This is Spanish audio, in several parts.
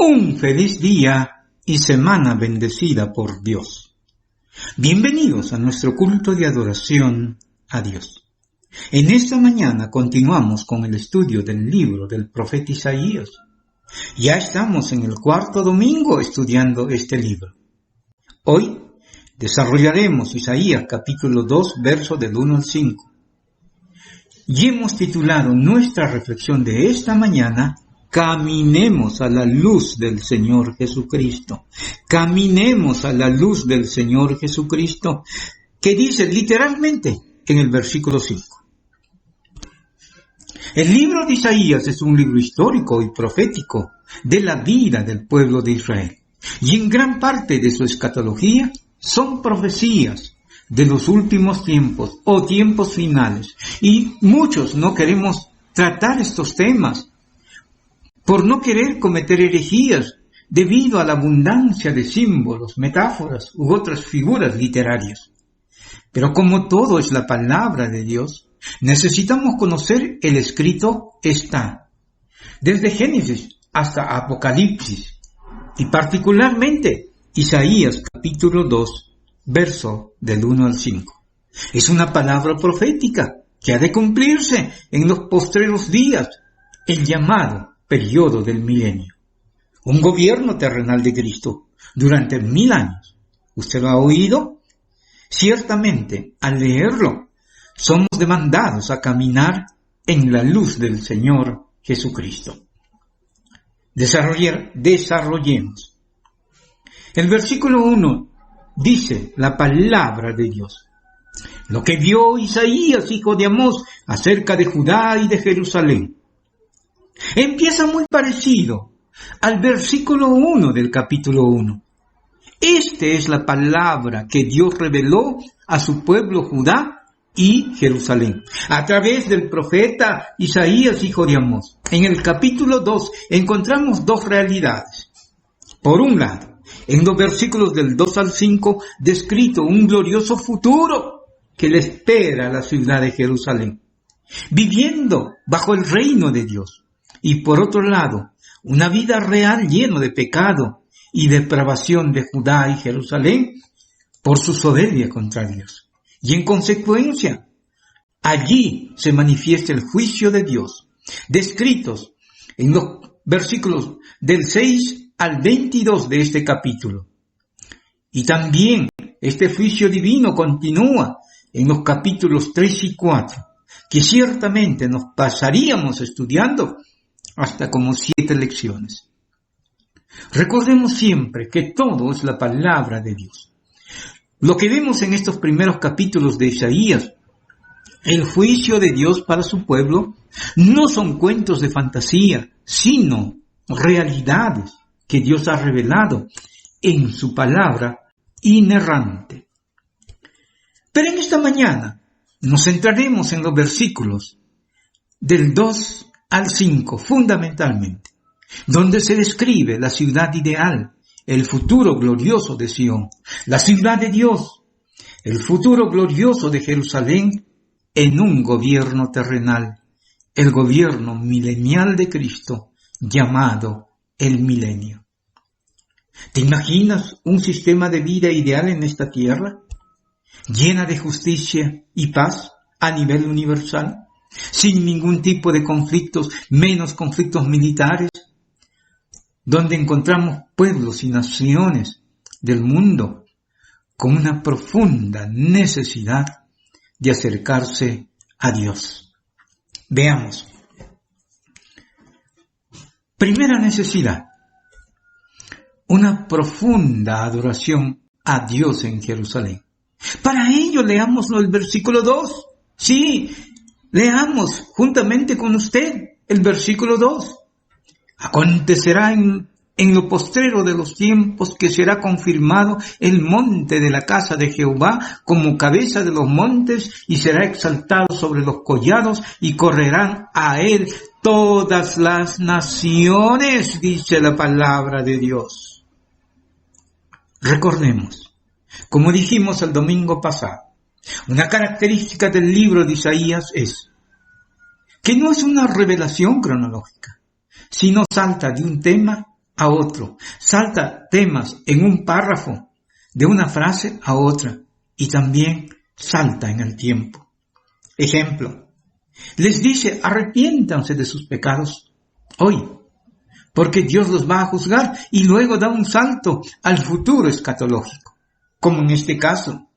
Un feliz día y semana bendecida por Dios. Bienvenidos a nuestro culto de adoración a Dios. En esta mañana continuamos con el estudio del libro del profeta Isaías. Ya estamos en el cuarto domingo estudiando este libro. Hoy desarrollaremos Isaías capítulo 2, verso del 1 al 5. Y hemos titulado nuestra reflexión de esta mañana: Caminemos a la luz del Señor Jesucristo. Caminemos a la luz del Señor Jesucristo, que dice literalmente en el versículo 5. El libro de Isaías es un libro histórico y profético de la vida del pueblo de Israel. Y en gran parte de su escatología son profecías de los últimos tiempos o tiempos finales. Y muchos no queremos tratar estos temas por no querer cometer herejías debido a la abundancia de símbolos, metáforas u otras figuras literarias. Pero como todo es la palabra de Dios, necesitamos conocer el escrito está, desde Génesis hasta Apocalipsis, y particularmente Isaías capítulo 2, verso del 1 al 5. Es una palabra profética que ha de cumplirse en los postreros días, el llamado periodo del milenio. Un gobierno terrenal de Cristo durante 1000 años. ¿Usted lo ha oído? Ciertamente, al leerlo, somos demandados a caminar en la luz del Señor Jesucristo. Desarrollemos. El versículo 1 dice la palabra de Dios. Lo que vio Isaías, hijo de Amós, acerca de Judá y de Jerusalén. Empieza muy parecido al versículo 1 del capítulo 1. Esta es la palabra que Dios reveló a su pueblo Judá y Jerusalén, a través del profeta Isaías, hijo de Amós. En el capítulo 2 encontramos dos realidades. Por un lado, en los versículos del 2 al 5, descrito un glorioso futuro que le espera a la ciudad de Jerusalén, viviendo bajo el reino de Dios. Y por otro lado, una vida real lleno de pecado y depravación de Judá y Jerusalén por su soberbia contra Dios. Y en consecuencia, allí se manifiesta el juicio de Dios, descritos en los versículos del 6 al 22 de este capítulo. Y también este juicio divino continúa en los capítulos 3 y 4, que ciertamente nos pasaríamos estudiando hasta como 7 lecciones. Recordemos siempre que todo es la palabra de Dios. Lo que vemos en estos primeros capítulos de Isaías, el juicio de Dios para su pueblo, no son cuentos de fantasía, sino realidades que Dios ha revelado en su palabra inerrante. Pero en esta mañana nos centraremos en los versículos del 2 al 5, fundamentalmente, donde se describe la ciudad ideal, el futuro glorioso de Sión, la ciudad de Dios, el futuro glorioso de Jerusalén en un gobierno terrenal, el gobierno milenial de Cristo, llamado el milenio. ¿Te imaginas un sistema de vida ideal en esta tierra, llena de justicia y paz a nivel universal? Sin ningún tipo de conflictos, menos conflictos militares, donde encontramos pueblos y naciones del mundo con una profunda necesidad de acercarse a Dios. Veamos. Primera necesidad: una profunda adoración a Dios en Jerusalén. Para ello leámoslo el versículo 2. Sí, leamos juntamente con usted el versículo 2. Acontecerá en lo postrero de los tiempos que será confirmado el monte de la casa de Jehová como cabeza de los montes y será exaltado sobre los collados y correrán a él todas las naciones, dice la palabra de Dios. Recordemos, como dijimos el domingo pasado, una característica del libro de Isaías es que no es una revelación cronológica, sino salta de un tema a otro, salta temas en un párrafo, de una frase a otra, y también salta en el tiempo. Ejemplo, les dice: arrepiéntanse de sus pecados hoy, porque Dios los va a juzgar, y luego da un salto al futuro escatológico. Como en este caso,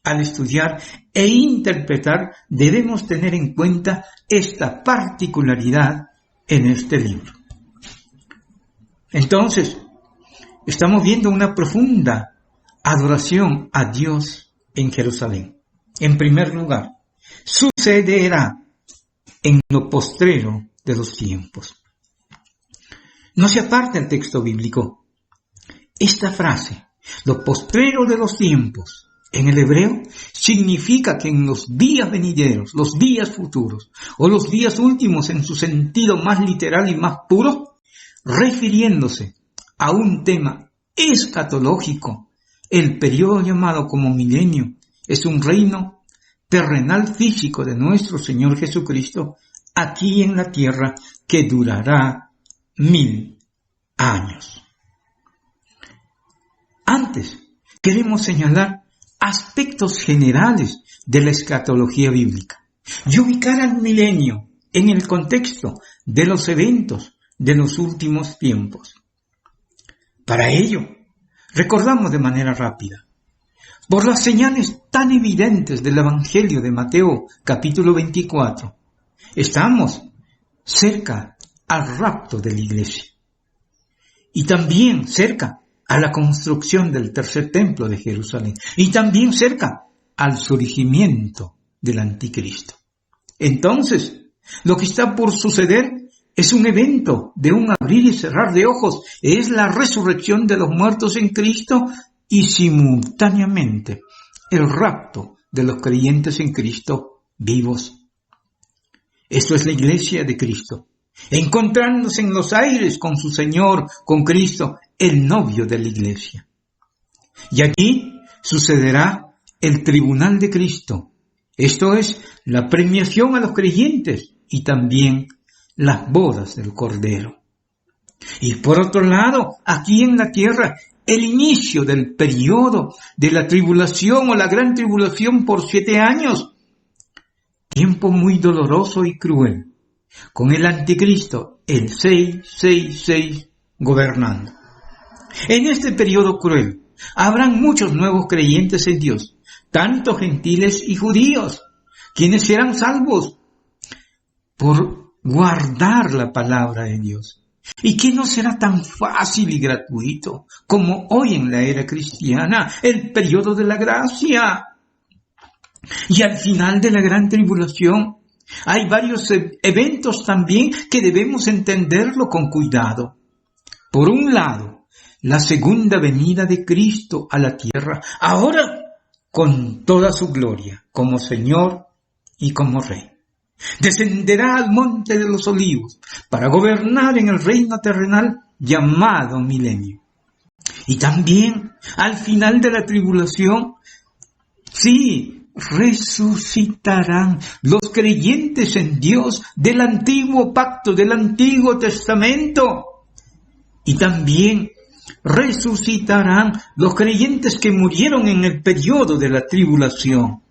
al estudiar e interpretar, debemos tener en cuenta esta particularidad en este libro. Entonces, estamos viendo una profunda adoración a Dios en Jerusalén. En primer lugar, sucederá en lo postrero de los tiempos. No se aparta el texto bíblico. Esta frase, lo postrero de los tiempos, en el hebreo, significa que en los días venideros, los días futuros, o los días últimos en su sentido más literal y más puro, refiriéndose a un tema escatológico, el periodo llamado como milenio es un reino terrenal físico de nuestro Señor Jesucristo aquí en la tierra que durará 1000 años. Antes, queremos señalar aspectos generales de la escatología bíblica y ubicar al milenio en el contexto de los eventos de los últimos tiempos. Para ello, recordamos de manera rápida, por las señales tan evidentes del Evangelio de Mateo, capítulo 24, estamos cerca al rapto de la iglesia y también cerca a la construcción del tercer templo de Jerusalén y también cerca al surgimiento del anticristo. Entonces, lo que está por suceder es un evento de un abrir y cerrar de ojos, es la resurrección de los muertos en Cristo y simultáneamente el rapto de los creyentes en Cristo vivos. Esto es la iglesia de Cristo, encontrándose en los aires con su Señor, con Cristo, el novio de la iglesia. Y allí sucederá el tribunal de Cristo, esto es, la premiación a los creyentes y también las bodas del Cordero. Y por otro lado, aquí en la tierra, el inicio del periodo de la tribulación o la gran tribulación por 7 años, tiempo muy doloroso y cruel, con el anticristo, el 666, gobernando. En este periodo cruel, habrán muchos nuevos creyentes en Dios, tanto gentiles y judíos, quienes serán salvos por guardar la palabra de Dios, y que no será tan fácil y gratuito como hoy en la era cristiana, el periodo de la gracia. Y al final de la gran tribulación hay varios eventos también que debemos entenderlo con cuidado. Por un lado, la segunda venida de Cristo a la tierra, ahora con toda su gloria, como Señor y como Rey. Descenderá al monte de los olivos para gobernar en el reino terrenal llamado milenio. Y también al final de la tribulación, sí, resucitarán los creyentes en Dios del antiguo pacto, del antiguo testamento. Y también resucitarán los creyentes que murieron en el periodo de la tribulación.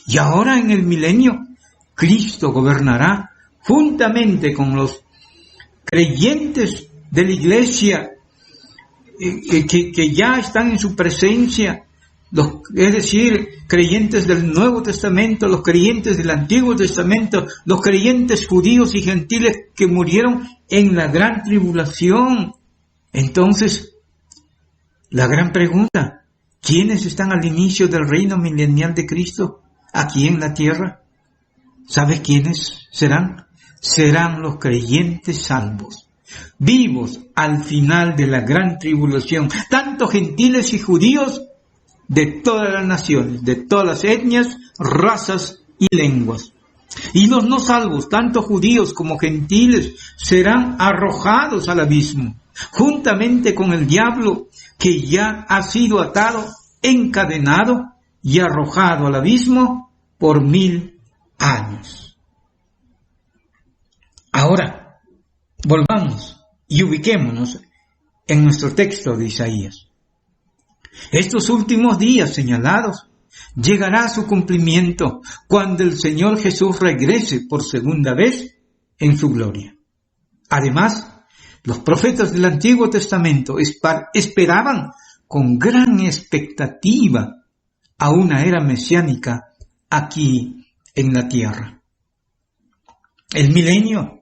Y ahora en el milenio, Cristo gobernará juntamente con los creyentes de la iglesia que ya están en su presencia, es decir, creyentes del Nuevo Testamento, los creyentes del Antiguo Testamento, los creyentes judíos y gentiles que murieron en la gran tribulación. Entonces, la gran pregunta, ¿quiénes están al inicio del reino milenial de Cristo aquí en la tierra? ¿Sabe quiénes serán? Serán los creyentes salvos, vivos al final de la gran tribulación, tanto gentiles y judíos de todas las naciones, de todas las etnias, razas y lenguas. Y los no salvos, tanto judíos como gentiles, serán arrojados al abismo, juntamente con el diablo que ya ha sido atado, encadenado y arrojado al abismo por 1000 años. Ahora, volvamos Y ubiquémonos en nuestro texto de Isaías. Estos últimos días señalados llegará a su cumplimiento cuando el Señor Jesús regrese por segunda vez en su gloria. Además, los profetas del Antiguo Testamento esperaban con gran expectativa a una era mesiánica aquí en la tierra. El milenio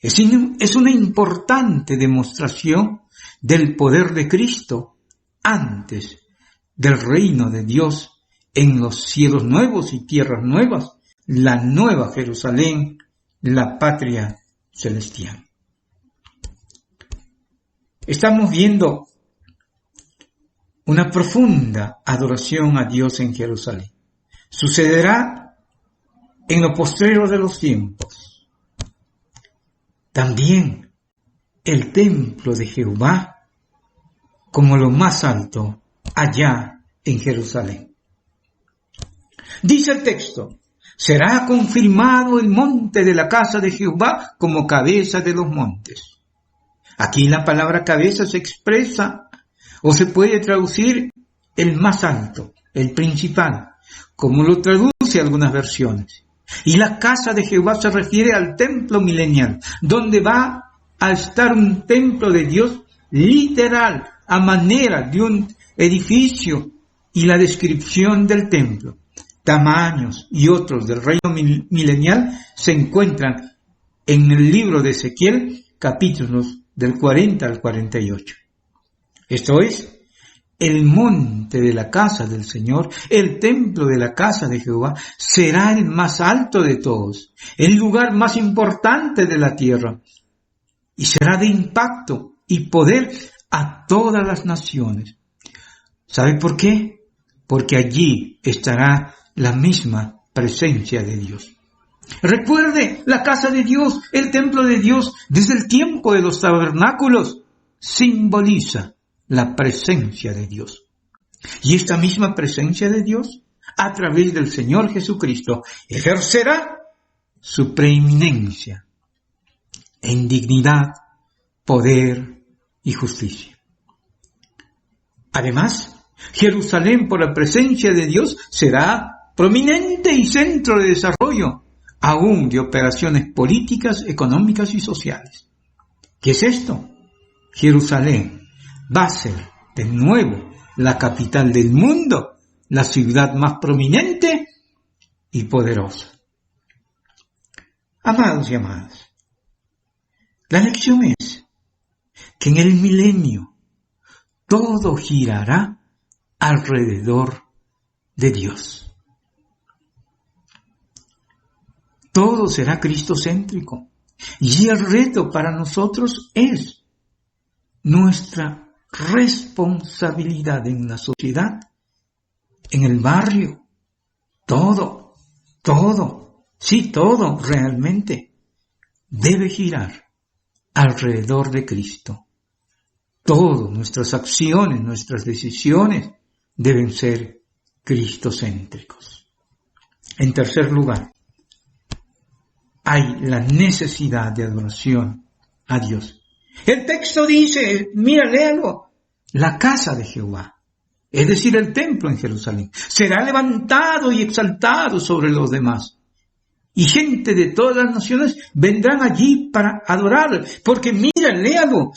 es una importante demostración del poder de Cristo antes del reino de Dios en los cielos nuevos y tierras nuevas, la nueva Jerusalén, la patria celestial. Estamos viendo una profunda adoración a Dios en Jerusalén. Sucederá en lo postrero de los tiempos. También el templo de Jehová como lo más alto allá en Jerusalén. Dice el texto: será confirmado el monte de la casa de Jehová como cabeza de los montes. Aquí la palabra cabeza se expresa o se puede traducir el más alto, el principal, como lo traduce algunas versiones. Y la casa de Jehová se refiere al templo milenial, donde va a estar un templo de Dios literal, a manera de un edificio, y la descripción del templo, tamaños y otros del reino milenial se encuentran en el libro de Ezequiel, capítulos del 40 al 48. Esto es, el monte de la casa del Señor, el templo de la casa de Jehová, será el más alto de todos, el lugar más importante de la tierra, y será de impacto y poder a todas las naciones. ¿Sabe por qué? Porque allí estará la misma presencia de Dios. Recuerde, la casa de Dios, el templo de Dios, desde el tiempo de los tabernáculos, simboliza la presencia de Dios. Y esta misma presencia de Dios, a través del Señor Jesucristo, ejercerá su preeminencia en dignidad, poder y justicia. Además, Jerusalén, por la presencia de Dios, será prominente y centro de desarrollo, aún de operaciones políticas, económicas y sociales. ¿Qué es esto? Jerusalén va a ser de nuevo la capital del mundo, la ciudad más prominente y poderosa. Amados y amadas, la lección es que en el milenio todo girará alrededor de Dios. Todo será cristocéntrico. Y el reto para nosotros es nuestra responsabilidad en la sociedad, en el barrio. Todo realmente debe girar alrededor de Cristo. Todas nuestras acciones, nuestras decisiones deben ser cristocéntricos. En tercer lugar, hay la necesidad de adoración a Dios. El texto dice, mira, léalo, la casa de Jehová, es decir, el templo en Jerusalén, será levantado y exaltado sobre los demás. Y gente de todas las naciones vendrán allí para adorar, porque mira, léalo,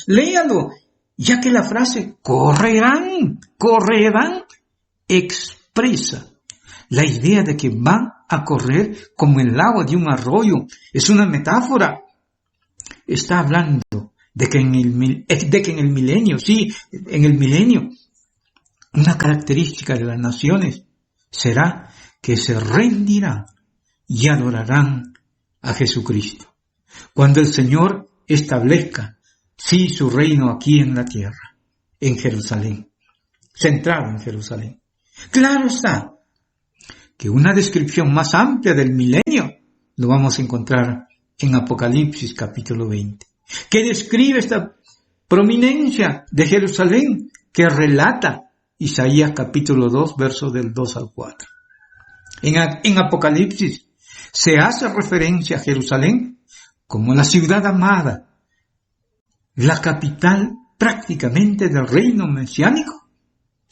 ya que la frase correrán, expresa la idea de que van a correr como el agua de un arroyo. Es una metáfora. Está hablando de que en el milenio, una característica de las naciones será que se rendirán y adorarán a Jesucristo. Cuando el Señor establezca, su reino aquí en la tierra, en Jerusalén, centrado en Jerusalén. Claro está que una descripción más amplia del milenio lo vamos a encontrar en Apocalipsis capítulo 20, que describe esta prominencia de Jerusalén que relata Isaías capítulo 2, versos del 2 al 4. En Apocalipsis se hace referencia a Jerusalén como la ciudad amada, la capital prácticamente del reino mesiánico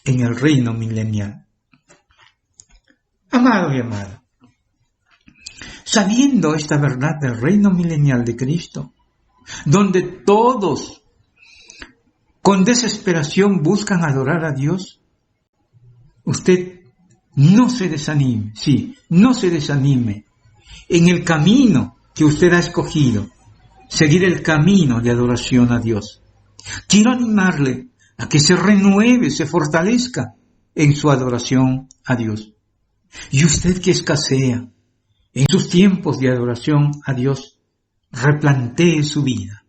en el reino milenial. Amado y amada, sabiendo esta verdad del reino milenial de Cristo, donde todos con desesperación buscan adorar a Dios, usted no se desanime, no se desanime en el camino que usted ha escogido, seguir el camino de adoración a Dios. Quiero animarle a que se renueve, se fortalezca en su adoración a Dios. Y usted que escasea en sus tiempos de adoración a Dios, replantee su vida,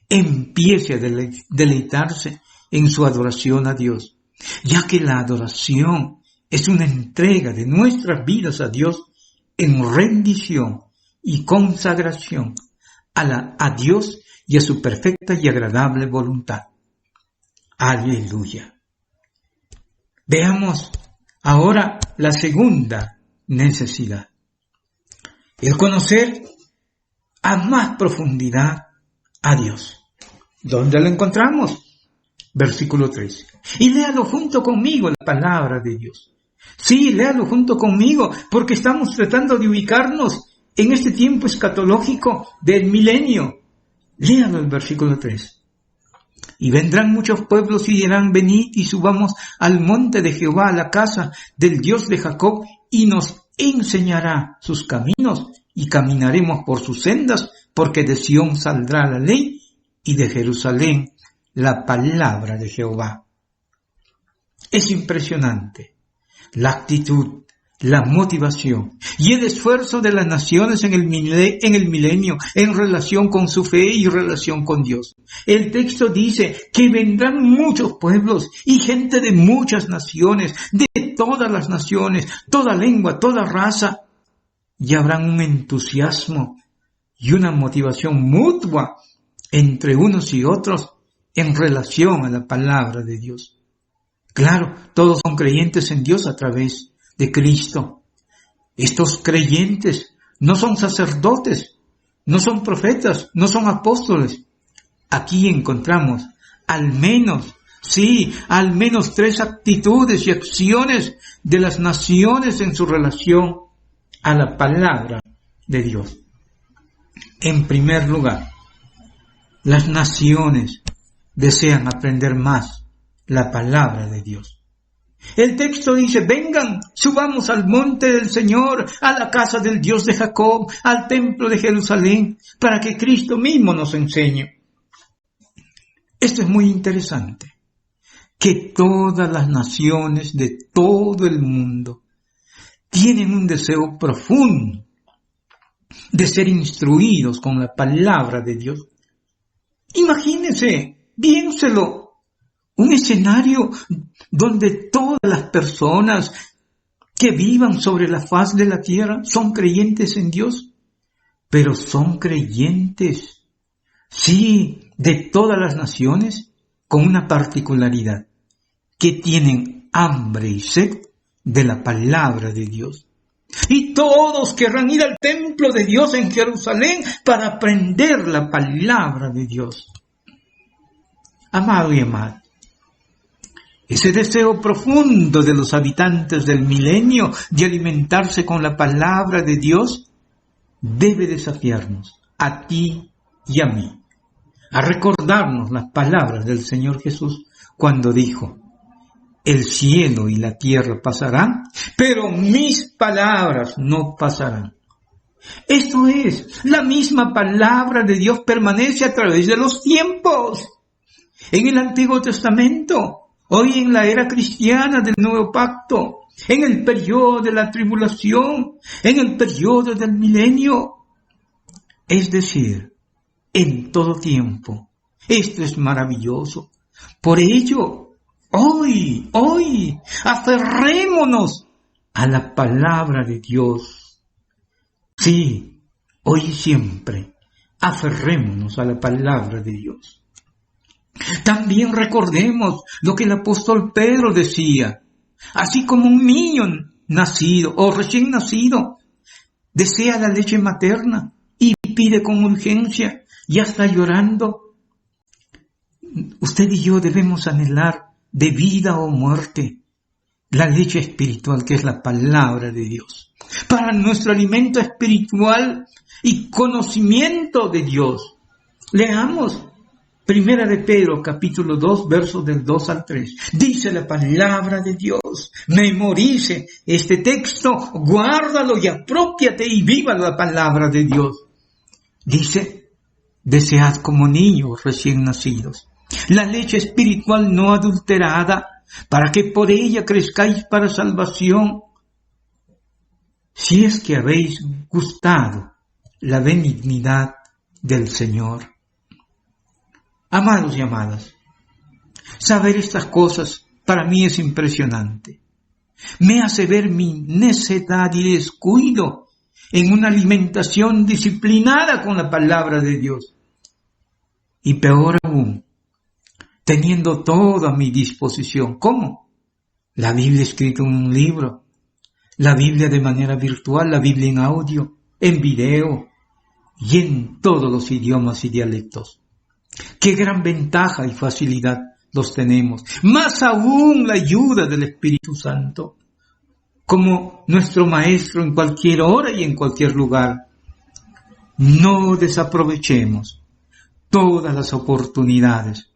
empiece a deleitarse en su adoración a Dios, ya que la adoración es una entrega de nuestras vidas a Dios en rendición y consagración a Dios y a su perfecta y agradable voluntad. Aleluya. Veamos ahora la segunda necesidad. El conocer a más profundidad a Dios. ¿Dónde lo encontramos? Versículo 13. Y léalo junto conmigo la palabra de Dios. Sí, léalo junto conmigo, porque estamos tratando de ubicarnos en este tiempo escatológico del milenio. Léalo el versículo 3. Y vendrán muchos pueblos y dirán, venid y subamos al monte de Jehová, a la casa del Dios de Jacob, y nos enseñará sus caminos, y caminaremos por sus sendas, porque de Sión saldrá la ley, y de Jerusalén la palabra de Jehová. Es impresionante la actitud, la motivación y el esfuerzo de las naciones en el milenio en relación con su fe y relación con Dios. El texto dice que vendrán muchos pueblos y gente de muchas naciones, de todas las naciones, toda lengua, toda raza, y habrán un entusiasmo y una motivación mutua entre unos y otros en relación a la palabra de Dios. Claro, todos son creyentes en Dios a través de Cristo. Estos creyentes no son sacerdotes, no son profetas, no son apóstoles. Aquí encontramos al menos 3 actitudes y acciones de las naciones en su relación a la palabra de Dios. En primer lugar, las naciones desean aprender más la palabra de Dios. El texto dice, vengan, subamos al monte del Señor, a la casa del Dios de Jacob, al templo de Jerusalén, para que Cristo mismo nos enseñe. Esto es muy interesante, que todas las naciones de todo el mundo tienen un deseo profundo de ser instruidos con la palabra de Dios. Imagínense, piénselo, un escenario donde todas las personas que vivan sobre la faz de la tierra son creyentes en Dios, pero son creyentes, sí, de todas las naciones, con una particularidad, que tienen hambre y sed de la palabra de Dios. Y todos querrán ir al templo de Dios en Jerusalén para aprender la palabra de Dios. Amado y amado, ese deseo profundo de los habitantes del milenio de alimentarse con la palabra de Dios debe desafiarnos, a ti y a mí, a recordarnos las palabras del Señor Jesús cuando dijo, el cielo y la tierra pasarán, pero mis palabras no pasarán. Esto es, la misma palabra de Dios permanece a través de los tiempos. En el Antiguo Testamento, hoy en la era cristiana del Nuevo Pacto, en el periodo de la tribulación, en el periodo del milenio. Es decir, en todo tiempo. Esto es maravilloso. Por ello, hoy, aferrémonos a la palabra de Dios. Sí, hoy y siempre, aferrémonos a la palabra de Dios. También recordemos lo que el apóstol Pedro decía, así como un niño nacido o recién nacido desea la leche materna y pide con urgencia, ya está llorando, usted y yo debemos anhelar de vida o muerte la leche espiritual que es la palabra de Dios, para nuestro alimento espiritual y conocimiento de Dios. Leamos Primera de Pedro, capítulo 2, versos del 2 al 3. Dice la palabra de Dios. Memorice este texto, guárdalo y aprópiate y viva la palabra de Dios. Dice, desead como niños recién nacidos la leche espiritual no adulterada, para que por ella crezcáis para salvación, si es que habéis gustado la benignidad del Señor. Amados y amadas, saber estas cosas para mí es impresionante. Me hace ver mi necedad y descuido en una alimentación disciplinada con la palabra de Dios. Y peor aún, teniendo todo a mi disposición. ¿Cómo? La Biblia escrita en un libro, la Biblia de manera virtual, la Biblia en audio, en video y en todos los idiomas y dialectos. ¡Qué gran ventaja y facilidad los tenemos! Más aún la ayuda del Espíritu Santo, como nuestro Maestro en cualquier hora y en cualquier lugar. No desaprovechemos todas las oportunidades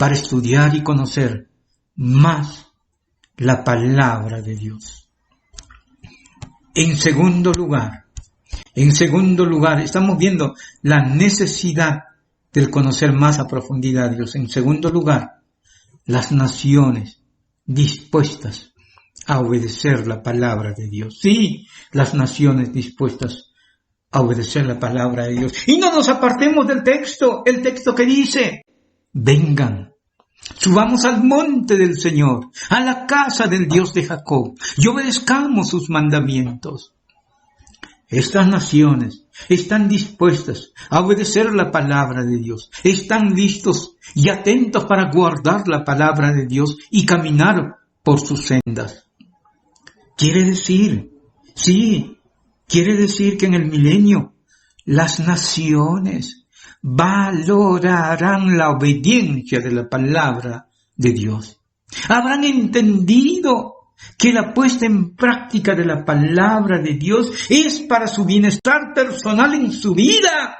para estudiar y conocer más la palabra de Dios. En segundo lugar, estamos viendo la necesidad del conocer más a profundidad a Dios. En segundo lugar, las naciones dispuestas a obedecer la palabra de Dios. Sí, las naciones dispuestas a obedecer la palabra de Dios. Y no nos apartemos del texto, el texto que dice, vengan, subamos al monte del Señor, a la casa del Dios de Jacob, y obedezcamos sus mandamientos. Estas naciones están dispuestas a obedecer la palabra de Dios, están listos y atentos para guardar la palabra de Dios y caminar por sus sendas. Quiere decir que en el milenio las naciones valorarán la obediencia de la palabra de Dios. Habrán entendido que la puesta en práctica de la palabra de Dios es para su bienestar personal en su vida.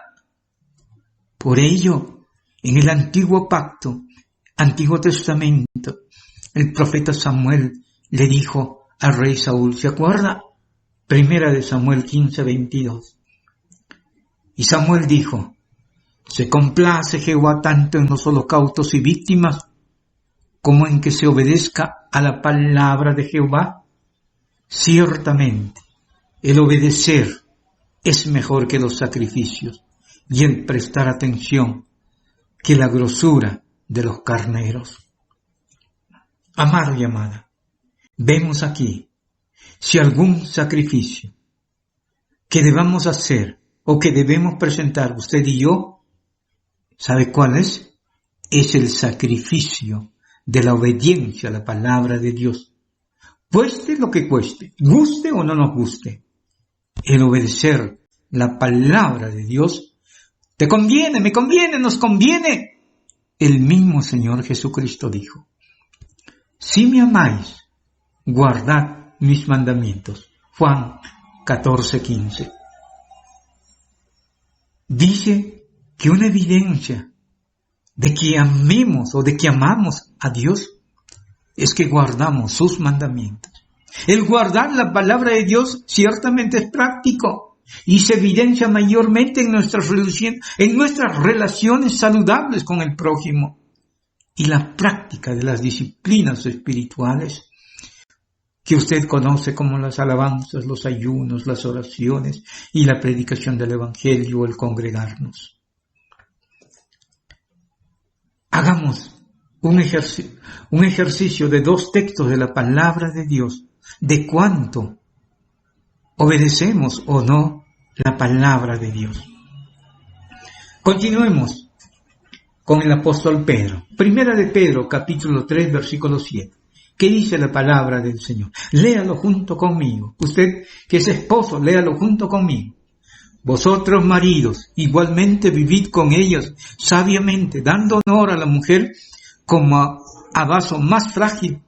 Por ello, en el Antiguo Testamento, el profeta Samuel le dijo al rey Saúl, ¿se acuerda? Primera de Samuel 15:22. Y Samuel dijo, ¿se complace Jehová tanto en los holocaustos y víctimas como en que se obedezca a la palabra de Jehová? Ciertamente, el obedecer es mejor que los sacrificios y el prestar atención que la grosura de los carneros. Amado y amada, vemos aquí si algún sacrificio que debamos hacer o que debemos presentar usted y yo, ¿sabe cuál es? Es el sacrificio de la obediencia a la palabra de Dios. Cueste lo que cueste, guste o no nos guste, el obedecer la palabra de Dios te conviene, me conviene, nos conviene. El mismo Señor Jesucristo dijo, si me amáis, guardad mis mandamientos. Juan 14:15. Dice que una evidencia de que amemos o de que amamos a Dios es que guardamos sus mandamientos. El guardar la palabra de Dios ciertamente es práctico y se evidencia mayormente en nuestras relaciones saludables con el prójimo y la práctica de las disciplinas espirituales que usted conoce como las alabanzas, los ayunos, las oraciones y la predicación del Evangelio o el congregarnos. Hagamos un ejercicio de 2 textos de la palabra de Dios, de cuánto obedecemos o no la palabra de Dios. Continuemos con el apóstol Pedro. Primera de Pedro, capítulo 3, versículo 7. ¿Qué dice la palabra del Señor? Léalo junto conmigo. Usted que es esposo, léalo junto conmigo. Vosotros, maridos, igualmente vivid con ellos sabiamente, dando honor a la mujer como a vaso más frágil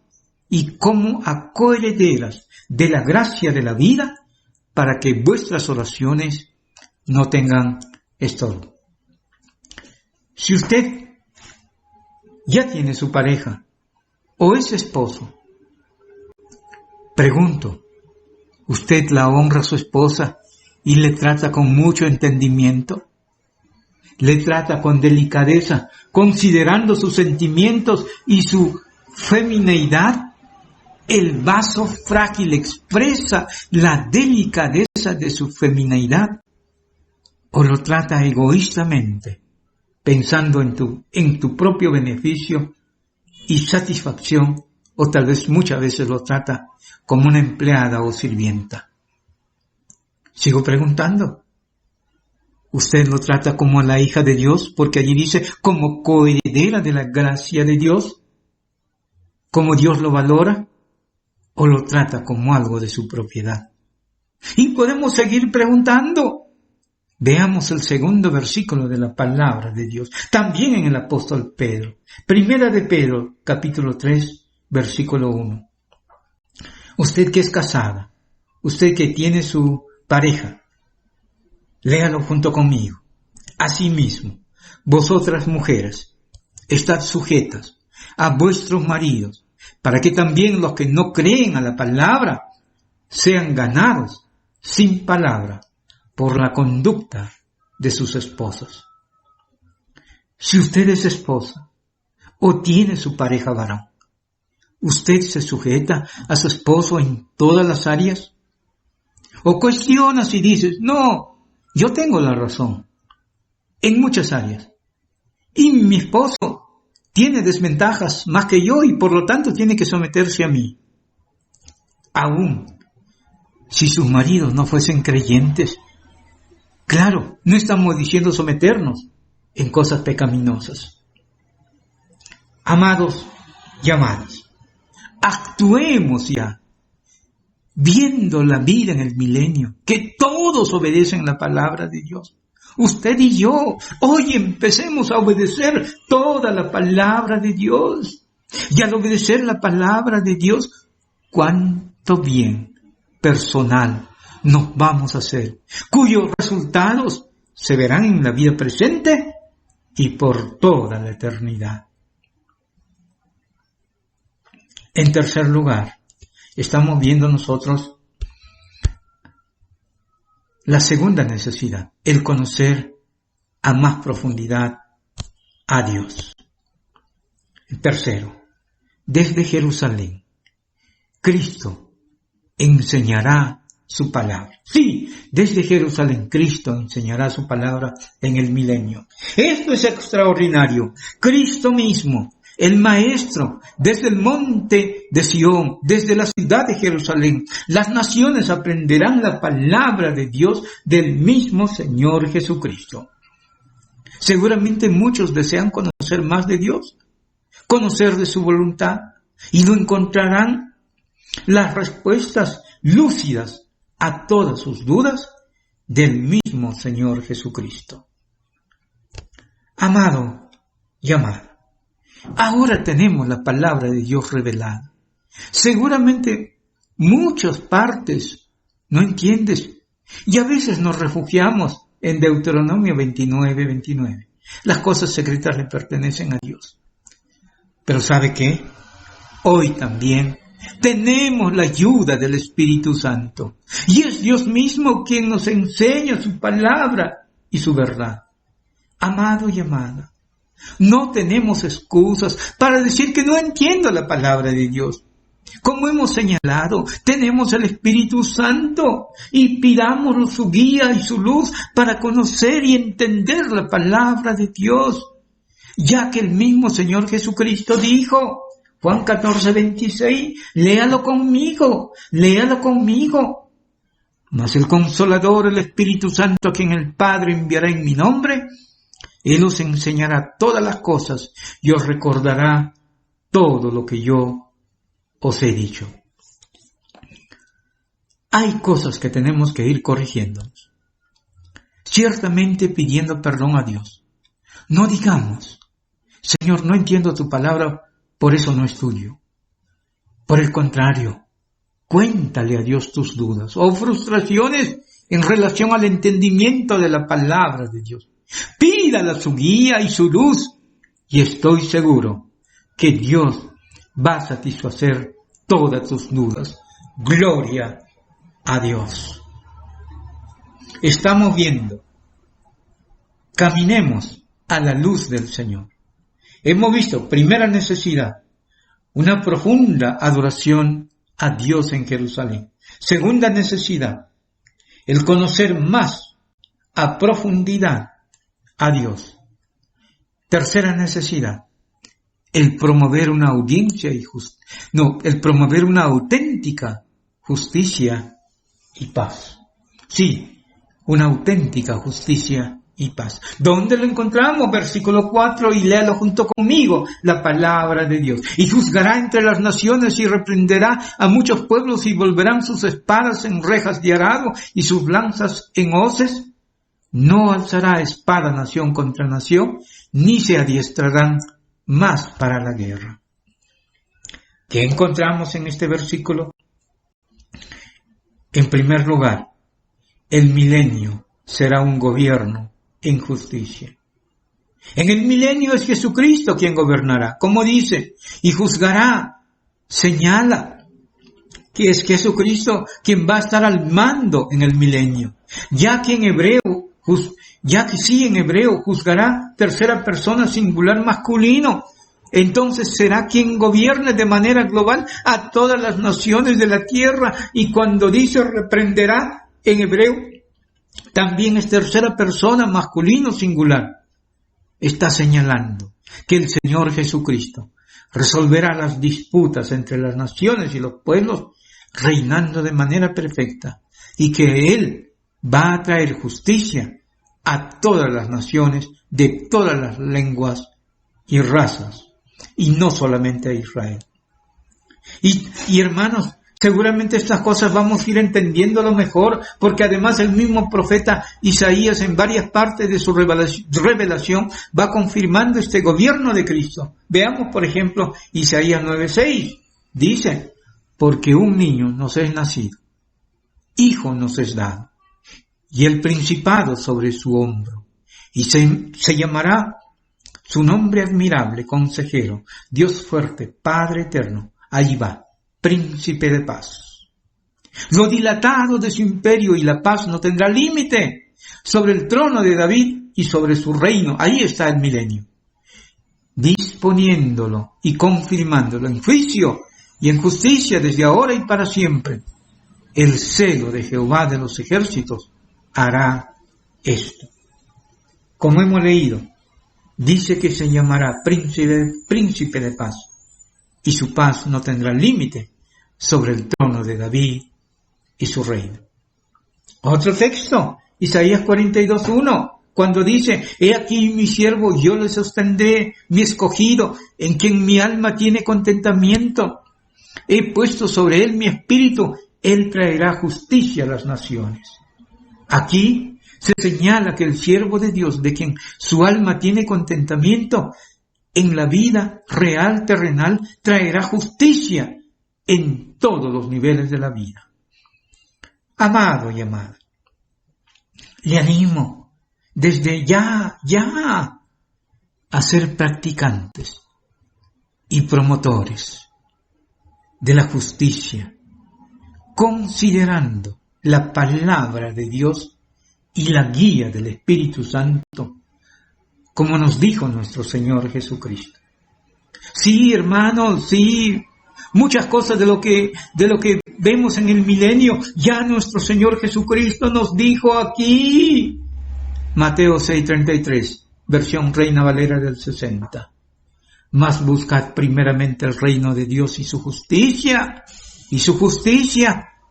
y como a coherederas de la gracia de la vida, para que vuestras oraciones no tengan estorbo. Si usted ya tiene su pareja o es esposo, pregunto, ¿usted la honra a su esposa y le trata con mucho entendimiento? ¿Le trata con delicadeza, considerando sus sentimientos y su femineidad? El vaso frágil expresa la delicadeza de su femineidad. ¿O lo trata egoístamente, pensando en tu propio beneficio y satisfacción? O tal vez muchas veces lo trata como una empleada o sirvienta. Sigo preguntando. ¿Usted lo trata como a la hija de Dios? Porque allí dice, como coheredera de la gracia de Dios, como Dios lo valora, o lo trata como algo de su propiedad. Y podemos seguir preguntando. Veamos el segundo versículo de la palabra de Dios, también en el apóstol Pedro. Primera de Pedro, capítulo 3, versículo 1. Usted que es casada, usted que tiene su pareja, léalo junto conmigo. Asimismo, vosotras mujeres, estad sujetas a vuestros maridos, para que también los que no creen a la palabra sean ganados sin palabra por la conducta de sus esposos. Si usted es esposa o tiene su pareja varón, ¿usted se sujeta a su esposo en todas las áreas? ¿O cuestionas y dices, no, yo tengo la razón en muchas áreas y mi esposo tiene desventajas más que yo y por lo tanto tiene que someterse a mí? Aún si sus maridos no fuesen creyentes, claro, no estamos diciendo someternos en cosas pecaminosas. Amados y amadas, actuemos ya, viendo la vida en el milenio, que todos obedecen la palabra de Dios. Usted y yo, hoy empecemos a obedecer toda la palabra de Dios. Y al obedecer la palabra de Dios, cuánto bien personal nos vamos a hacer, cuyos resultados se verán en la vida presente y por toda la eternidad. En tercer lugar, estamos viendo nosotros la segunda necesidad, el conocer a más profundidad a Dios. El tercero, desde Jerusalén, Cristo enseñará su palabra. Sí, desde Jerusalén, Cristo enseñará su palabra en el milenio. Esto es extraordinario. Cristo mismo, el Maestro, desde el monte de Sión, desde la ciudad de Jerusalén, las naciones aprenderán la palabra de Dios del mismo Señor Jesucristo. Seguramente muchos desean conocer más de Dios, conocer de su voluntad, y lo encontrarán las respuestas lúcidas a todas sus dudas del mismo Señor Jesucristo. Amado y amada, ahora tenemos la palabra de Dios revelada. Seguramente muchas partes no entiendes y a veces nos refugiamos en Deuteronomio 29:29. Las cosas secretas le pertenecen a Dios. Pero ¿sabe qué? Hoy también tenemos la ayuda del Espíritu Santo. Y es Dios mismo quien nos enseña su palabra y su verdad. Amado y amada, no tenemos excusas para decir que no entiendo la palabra de Dios. Como hemos señalado, tenemos el Espíritu Santo y pidámosle su guía y su luz para conocer y entender la palabra de Dios. Ya que el mismo Señor Jesucristo dijo, Juan 14:26, léalo conmigo. Mas el Consolador, el Espíritu Santo, a quien el Padre enviará en mi nombre, Él os enseñará todas las cosas y os recordará todo lo que yo os he dicho. Hay cosas que tenemos que ir corrigiéndonos. ciertamente pidiendo perdón a Dios. No digamos, Señor, no entiendo tu palabra, por eso no es tuyo. Por el contrario, cuéntale a Dios tus dudas o frustraciones en relación al entendimiento de la palabra de Dios. Pídala su guía y su luz, y estoy seguro que Dios va a satisfacer todas tus dudas. Gloria a Dios. Estamos viendo, caminemos a la luz del Señor. Hemos visto, primera necesidad, una profunda adoración a Dios en Jerusalén. Segunda necesidad, el conocer más a profundidad a Dios. Tercera necesidad, el promover una audiencia y el promover una auténtica justicia y paz. Sí, una auténtica justicia y paz. ¿Dónde lo encontramos? Versículo 4, y léalo junto conmigo, la palabra de Dios. Y juzgará entre las naciones y reprenderá a muchos pueblos, y volverán sus espadas en rejas de arado y sus lanzas en hoces. No alzará espada nación contra nación, ni se adiestrarán más para la guerra. ¿Qué encontramos en este versículo? En primer lugar, el milenio será un gobierno en justicia. En el milenio es Jesucristo quien gobernará, como dice, y juzgará, señala que es Jesucristo quien va a estar al mando en el milenio, ya que en hebreo juzgará tercera persona singular masculino. Entonces será quien gobierne de manera global a todas las naciones de la tierra, y cuando dice reprenderá en hebreo, también es tercera persona masculino singular. Está señalando que el Señor Jesucristo resolverá las disputas entre las naciones y los pueblos, reinando de manera perfecta, y que Él va a traer justicia a todas las naciones de todas las lenguas y razas, y no solamente a Israel. Y hermanos, seguramente estas cosas vamos a ir entendiéndolo mejor, porque además el mismo profeta Isaías en varias partes de su revelación va confirmando este gobierno de Cristo. Veamos, por ejemplo, Isaías 9:6. Dice, porque un niño nos es nacido, hijo nos es dado, y el principado sobre su hombro, y se llamará su nombre admirable, consejero, Dios fuerte, Padre eterno. Ahí va, príncipe de paz. Lo dilatado de su imperio y la paz no tendrá límite sobre el trono de David y sobre su reino. Ahí está el milenio, disponiéndolo y confirmándolo en juicio y en justicia desde ahora y para siempre. El celo de Jehová de los ejércitos hará esto. Como hemos leído, dice que se llamará príncipe de paz, y su paz no tendrá límite sobre el trono de David y su reino. Otro texto, Isaías 42:1, cuando dice, he aquí mi siervo, yo le sostendré, mi escogido, en quien mi alma tiene contentamiento. He puesto sobre él mi espíritu, él traerá justicia a las naciones. Aquí se señala que el siervo de Dios, de quien su alma tiene contentamiento, en la vida real, terrenal, traerá justicia en todos los niveles de la vida. Amado y amada, le animo desde ya a ser practicantes y promotores de la justicia, considerando la palabra de Dios y la guía del Espíritu Santo, como nos dijo nuestro Señor Jesucristo. Sí, hermanos, sí, muchas cosas de lo que vemos en el milenio, ya nuestro Señor Jesucristo nos dijo aquí. Mateo 6:33, versión Reina Valera del 60. Mas buscad primeramente el reino de Dios y su justicia,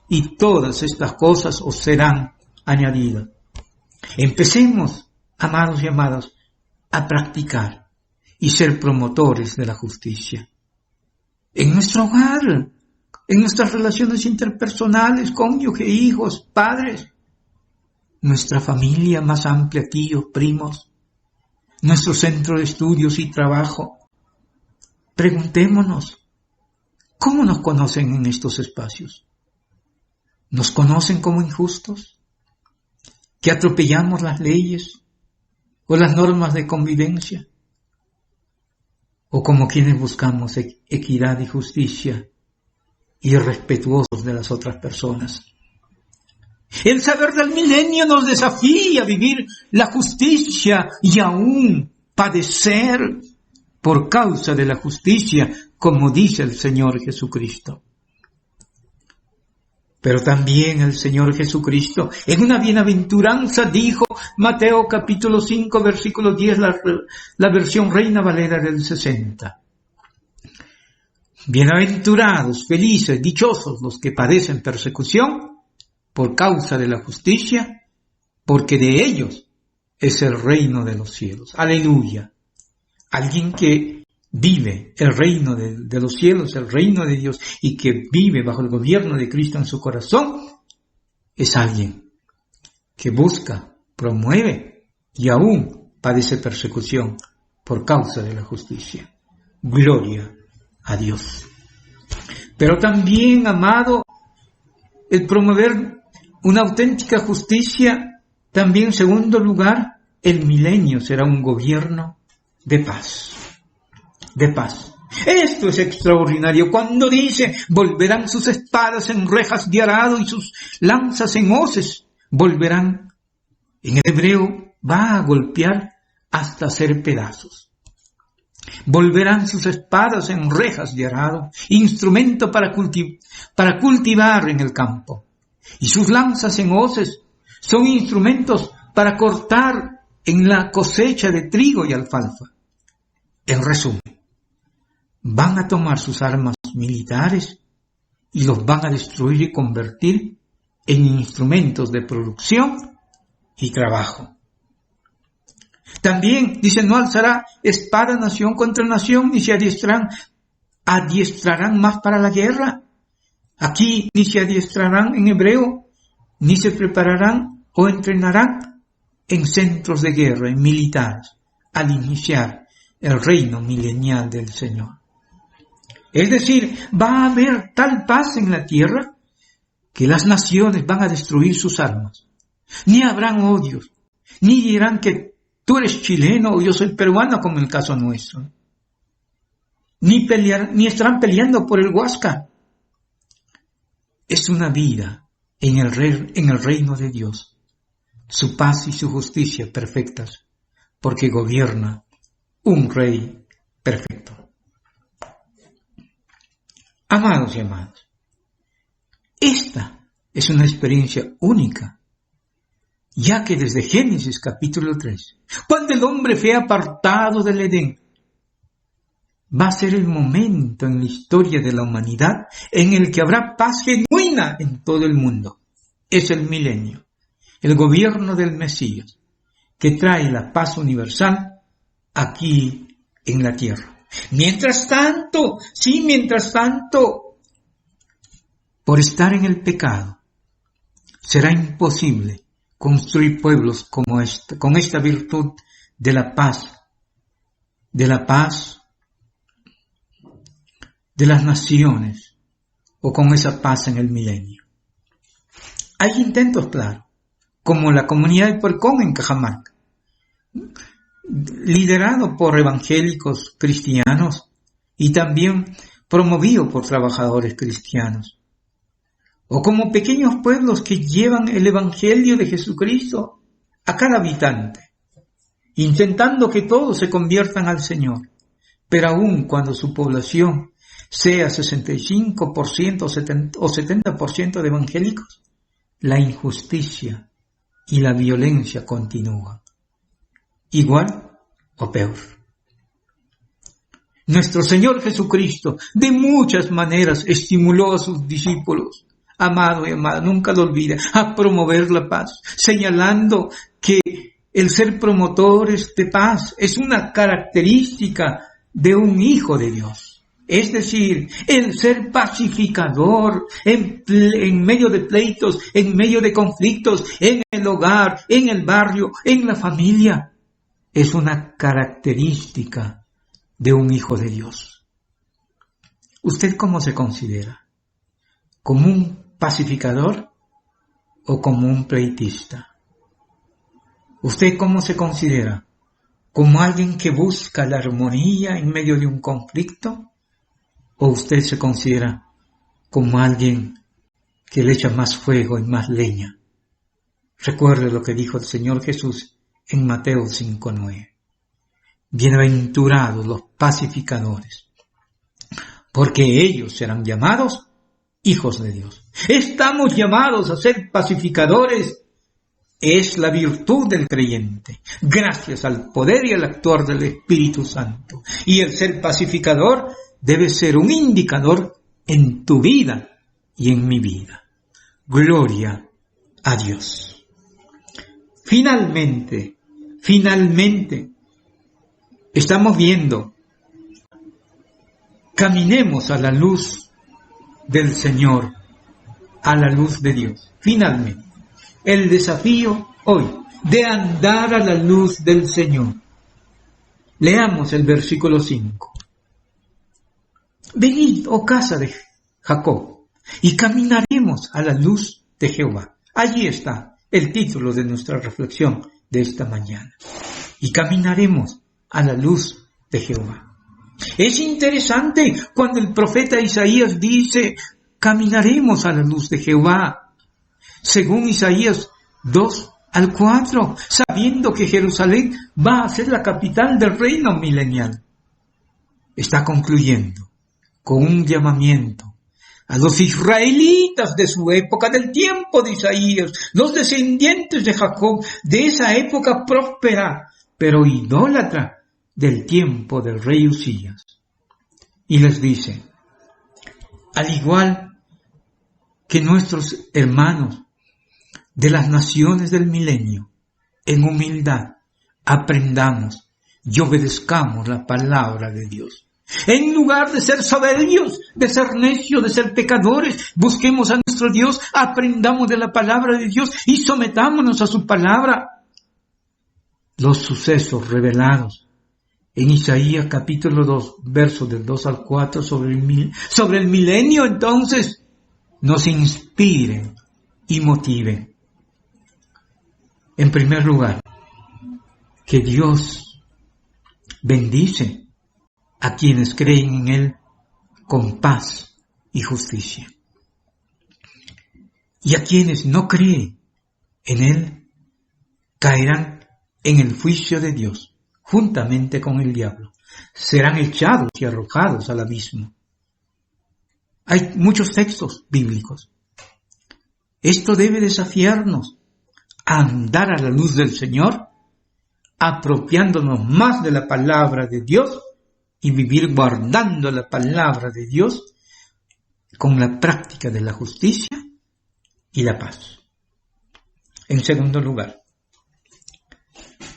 y todas estas cosas os serán añadidas. Empecemos, amados y amadas, a practicar y ser promotores de la justicia. En nuestro hogar, en nuestras relaciones interpersonales, cónyuge, hijos, padres. nuestra familia más amplia, tíos, primos, nuestro centro de estudios y trabajo. Preguntémonos, ¿cómo nos conocen en estos espacios? ¿Nos conocen como injustos? ¿Que atropellamos las leyes o las normas de convivencia? ¿O como quienes buscamos equidad y justicia y respetuosos de las otras personas? El saber del milenio nos desafía a vivir la justicia y aún padecer por causa de la justicia, como dice el Señor Jesucristo. Pero también el Señor Jesucristo, en una bienaventuranza, dijo, Mateo capítulo 5, versículo 10, la versión Reina Valera del 60. Bienaventurados, felices, dichosos los que padecen persecución por causa de la justicia, porque de ellos es el reino de los cielos. Aleluya. Alguien que vive el reino de los cielos, el reino de Dios, y que vive bajo el gobierno de Cristo en su corazón, es alguien que busca, promueve y aún padece persecución por causa de la justicia. Gloria a Dios. Pero también, amado, el promover una auténtica justicia, también en segundo lugar, el milenio será un gobierno de paz. De paz. Esto es extraordinario cuando dice, volverán sus espadas en rejas de arado y sus lanzas en hoces. Volverán. En el hebreo va a golpear hasta hacer pedazos. Volverán sus espadas en rejas de arado, instrumento para cultivar en el campo. Y sus lanzas en hoces son instrumentos para cortar en la cosecha de trigo y alfalfa. En resumen, van a tomar sus armas militares y los van a destruir y convertir en instrumentos de producción y trabajo. También, dice, no alzará espada nación contra nación, ni se adiestrarán más para la guerra. Aquí ni se adiestrarán en hebreo, ni se prepararán o entrenarán en centros de guerra, en militares, al iniciar el reino milenial del Señor. Es decir, va a haber tal paz en la tierra que las naciones van a destruir sus armas. Ni habrán odios, ni dirán que tú eres chileno o yo soy peruano, como en el caso nuestro. Ni estarán peleando por el Huáscar. Es una vida en el reino de Dios, su paz y su justicia perfectas, porque gobierna un rey perfecto. Amados y amadas, esta es una experiencia única, ya que desde Génesis capítulo 3, cuando el hombre fue apartado del Edén, va a ser el momento en la historia de la humanidad en el que habrá paz genuina en todo el mundo. Es el milenio, el gobierno del Mesías, que trae la paz universal aquí en la tierra. Mientras tanto, por estar en el pecado, será imposible construir pueblos como con esta virtud de la paz de las naciones, o con esa paz en el milenio. Hay intentos, claro, como la comunidad de Puercón en Cajamarca, liderado por evangélicos cristianos y también promovido por trabajadores cristianos, o como pequeños pueblos que llevan el evangelio de Jesucristo a cada habitante, intentando que todos se conviertan al Señor, pero aun cuando su población sea 65% o 70% de evangélicos, la injusticia y la violencia continúan, igual o peor. Nuestro Señor Jesucristo de muchas maneras estimuló a sus discípulos, amado y amada, nunca lo olvide, a promover la paz, señalando que el ser promotores de paz es una característica de un hijo de Dios. Es decir, el ser pacificador en medio de pleitos, en medio de conflictos, en el el hogar, en el barrio, en la familia. Es una característica de un hijo de Dios. ¿Usted cómo se considera? ¿Como un pacificador o como un pleitista? ¿Usted cómo se considera? ¿Como alguien que busca la armonía en medio de un conflicto? ¿O usted se considera como alguien que le echa más fuego y más leña? Recuerde lo que dijo el Señor Jesús en Mateo 5:9. Bienaventurados los pacificadores, porque ellos serán llamados hijos de Dios. Estamos llamados a ser pacificadores. Es la virtud del creyente, gracias al poder y al actuar del Espíritu Santo. Y el ser pacificador debe ser un indicador en tu vida y en mi vida. Gloria a Dios. Finalmente, estamos viendo, caminemos a la luz del Señor, a la luz de Dios. Finalmente, el desafío hoy de andar a la luz del Señor. Leamos el versículo 5. Venid, oh casa de Jacob, y caminaremos a la luz de Jehová. Allí está el título de nuestra reflexión de esta mañana. Y caminaremos a la luz de Jehová. Es interesante cuando el profeta Isaías dice, caminaremos a la luz de Jehová. Según Isaías 2-4, sabiendo que Jerusalén va a ser la capital del reino milenial. Está concluyendo con un llamamiento a los israelitas de su época, del tiempo de Isaías, los descendientes de Jacob, de esa época próspera, pero idólatra del tiempo del rey Usías. Y les dice, al igual que nuestros hermanos de las naciones del milenio, en humildad, aprendamos y obedezcamos la palabra de Dios. En lugar de ser soberbios, de ser necios, de ser pecadores, busquemos a nuestro Dios, aprendamos de la palabra de Dios y sometámonos a su palabra. Los sucesos revelados en Isaías capítulo 2, versos del 2-4 sobre el milenio, entonces, nos inspiren y motiven. En primer lugar, que Dios bendice a quienes creen en Él con paz y justicia. Y a quienes no creen en Él caerán en el juicio de Dios, juntamente con el diablo. Serán echados y arrojados al abismo. Hay muchos textos bíblicos. Esto debe desafiarnos a andar a la luz del Señor, apropiándonos más de la palabra de Dios y vivir guardando la palabra de Dios con la práctica de la justicia y la paz. En segundo lugar,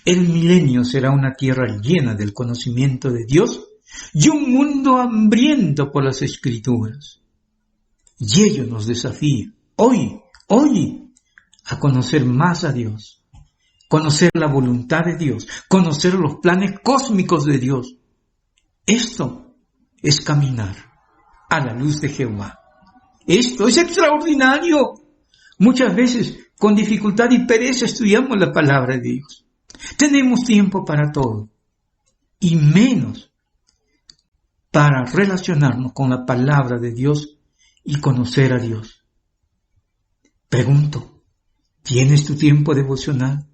el milenio será una tierra llena del conocimiento de Dios y un mundo hambriento por las Escrituras. Y ello nos desafía hoy, a conocer más a Dios, conocer la voluntad de Dios, conocer los planes cósmicos de Dios. Esto es caminar a la luz de Jehová. Esto es extraordinario. Muchas veces, con dificultad y pereza, estudiamos la palabra de Dios. Tenemos tiempo para todo, y menos para relacionarnos con la palabra de Dios y conocer a Dios. Pregunto, ¿tienes tu tiempo devocional?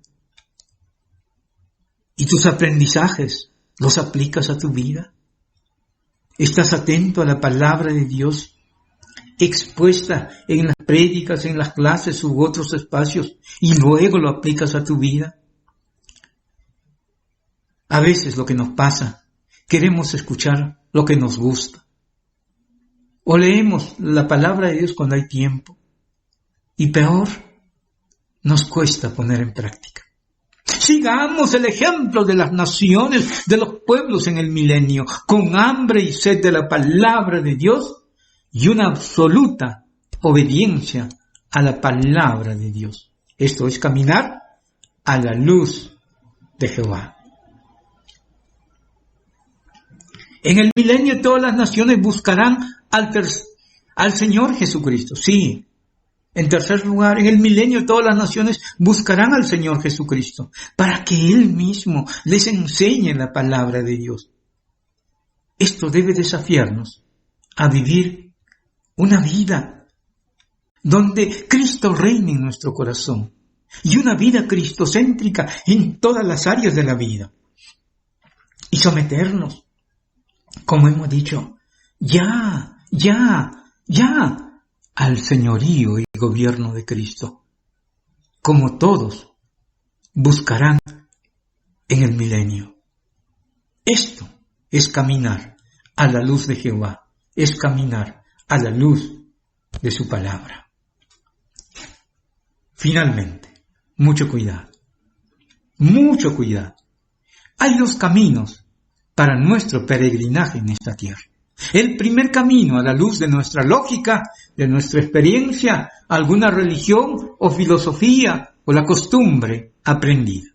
¿Y tus aprendizajes los aplicas a tu vida? ¿Estás atento a la palabra de Dios expuesta en las prédicas, en las clases u otros espacios y luego lo aplicas a tu vida? A veces lo que nos pasa, queremos escuchar lo que nos gusta. O leemos la palabra de Dios cuando hay tiempo. Y peor, nos cuesta poner en práctica. Sigamos el ejemplo de las naciones, de los pueblos en el milenio, con hambre y sed de la palabra de Dios y una absoluta obediencia a la palabra de Dios. Esto es caminar a la luz de Jehová. En el milenio todas las naciones buscarán al Señor Jesucristo. Sí. En tercer lugar, en el milenio todas las naciones buscarán al Señor Jesucristo para que Él mismo les enseñe la palabra de Dios. Esto debe desafiarnos a vivir una vida donde Cristo reine en nuestro corazón y una vida cristocéntrica en todas las áreas de la vida. Y someternos, como hemos dicho, ya, al señorío y gobierno de Cristo, como todos buscarán en el milenio. Esto es caminar a la luz de Jehová, es caminar a la luz de su palabra. Finalmente, mucho cuidado. Hay dos caminos para nuestro peregrinaje en esta tierra. El primer camino a la luz de nuestra lógica, de nuestra experiencia, alguna religión o filosofía o la costumbre aprendida.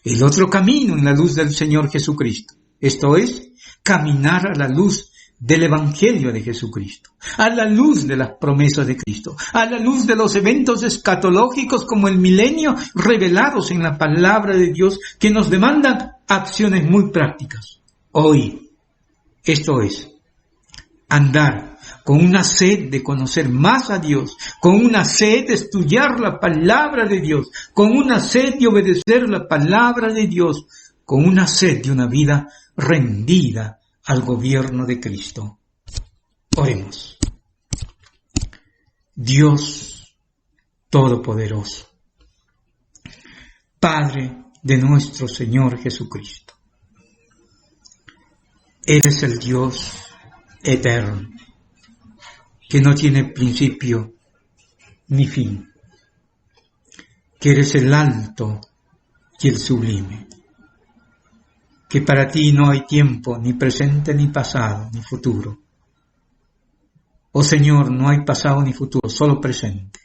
El otro camino en la luz del Señor Jesucristo. Esto es, caminar a la luz del Evangelio de Jesucristo, a la luz de las promesas de Cristo, a la luz de los eventos escatológicos como el milenio revelados en la palabra de Dios que nos demandan acciones muy prácticas. Hoy, esto es, andar con una sed de conocer más a Dios, con una sed de estudiar la palabra de Dios, con una sed de obedecer la palabra de Dios, con una sed de una vida rendida al gobierno de Cristo. Oremos. Dios Todopoderoso, Padre de nuestro Señor Jesucristo, eres el Dios eterno, que no tiene principio ni fin, que eres el alto y el sublime, que para ti no hay tiempo, ni presente, ni pasado, ni futuro. Oh Señor, no hay pasado ni futuro, solo presente.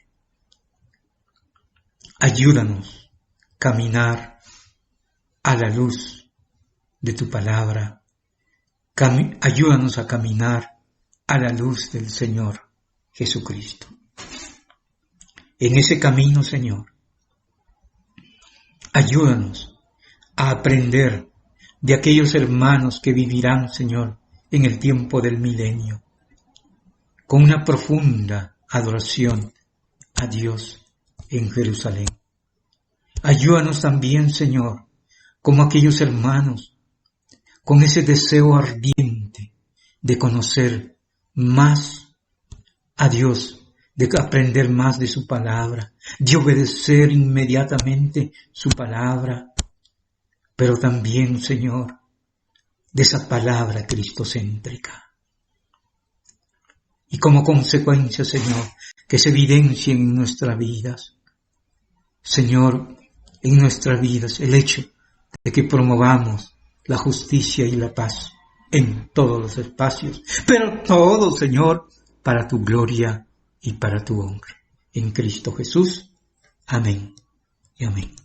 Ayúdanos a caminar a la luz de tu palabra. Ayúdanos a caminar a la luz del Señor Jesucristo. En ese camino, Señor, ayúdanos a aprender de aquellos hermanos que vivirán, Señor, en el tiempo del milenio, con una profunda adoración a Dios en Jerusalén. Ayúdanos también, Señor, como aquellos hermanos, con ese deseo ardiente de conocer más a Dios, de aprender más de su palabra, de obedecer inmediatamente su palabra, pero también, Señor, de esa palabra cristocéntrica. Y como consecuencia, Señor, que se evidencien en nuestras vidas, Señor, en nuestras vidas, el hecho de que promovamos la justicia y la paz en todos los espacios, pero todo, Señor, para tu gloria y para tu honra. En Cristo Jesús. Amén y amén.